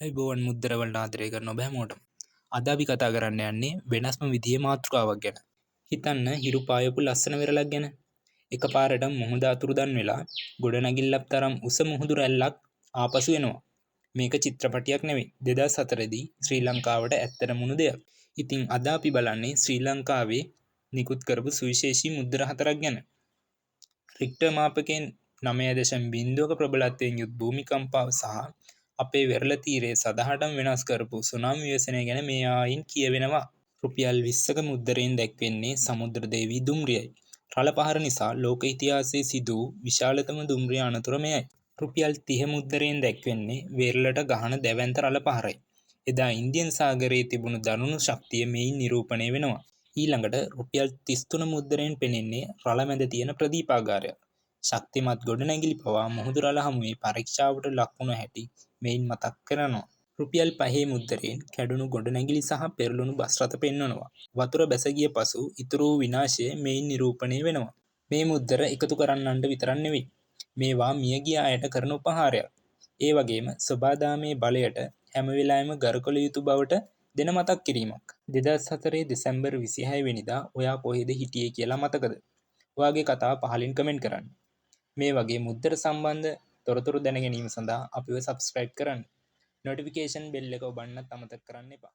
අයිබෝවන් මුද්දරවලට ආදරය කරන ඔබ හැමෝටම. අද අපි කතා කරන්න යන්නේ වෙනස්ම විදිහේ මාතෘකාවක් ගැන. හිතන්න හිරු පායපු ලස්සන වෙරළක් ගැන. එකපාරටම මුහුද අතුරුදන් වෙලා ගොඩනැගිල්ලක් තරම් උස මුහුදු රැල්ලක් ආපසු එනවා. මේක චිත්‍රපටියක් නෙවෙයි. 2004 දී ශ්‍රී ලංකාවට ඇත්තටම වුණු දෙයක්. ඉතින් අද අපි බලන්නේ ශ්‍රී ලංකාවේ නිකුත් කරපු සුවිශේෂී මුද්දර හතරක් ගැන. රික්ටර් මාපකයෙන් 9.0ක ප්‍රබලත්වයෙන් යුත් භූමිකම්පාව සහ අපේ වෙරළ තීරයේ සදහටම වෙනස් කරපු සුනාමි ව්‍යසනය ගැන මේ ආයින් කියවෙනවා. රුපියල් 20ක මුද්දරයෙන් දැක්වෙන්නේ සමුද්‍ර දේවී දුම්රියයි. රළ පහර නිසා ලෝක ඉතිහාසයේ සිදු වූ විශාලතම දුම්රිය අනතුර මෙයයි. රුපියල් 30 මුද්දරයෙන් දැක්වෙන්නේ වෙරළට ගහන දැවැන්ත රළ පහරයි. එදා ඉන්දියන් සාගරයේ තිබුණු දරුණු ශක්තිය මෙයින් නිරූපණය වෙනවා. ඊළඟට රුපියල් 33 මුද්දරයෙන් පෙනෙන්නේ රළ මැද තියෙන ප්‍රදීපාගාරයක්. ශක්තිමත් ගොඩනැගිලි පවා මුහුදු රළ හමුවේ පරීක්ෂාවට ලක් වුණ හැටි මෙයින් මතක් කරනවා. රුපියල් 5 මුද්දරයෙන් කැඩුණු ගොඩනැගිලි සහ පෙරළුණු බස් රථ පෙන්වනවා. වතුර බැස ගිය පසු ඉතුරු වූ විනාශය මෙයින් නිරූපණය වෙනවා. මේ මුද්දර එකතු කරන්නන්ට විතරක් නෙවෙයි. මේවා මියගිය අයට කරන උපහාරයක්. ඒ වගේම සොබාදාමේ බලයට හැම වෙලාවෙම ගරු කළ යුතු බවට දෙන මතක් කිරීමක්. 2004 දෙසැම්බර් 26 වෙනිදා ඔයා කොහෙද හිටියේ කියලා මතකද? ඔයාගේ කතාව පහලින් කමෙන්ට් කරන්න. මේ වගේ මුද්දර සම්බන්ධ තොරතුරු දැන ගැනීම සඳහා අපිව සබ්ස්ක්‍රයිබ් කරන්න. නොටිෆිකේෂන් බෙල් එක ඔබන්නත් අමතක කරන්න එපා.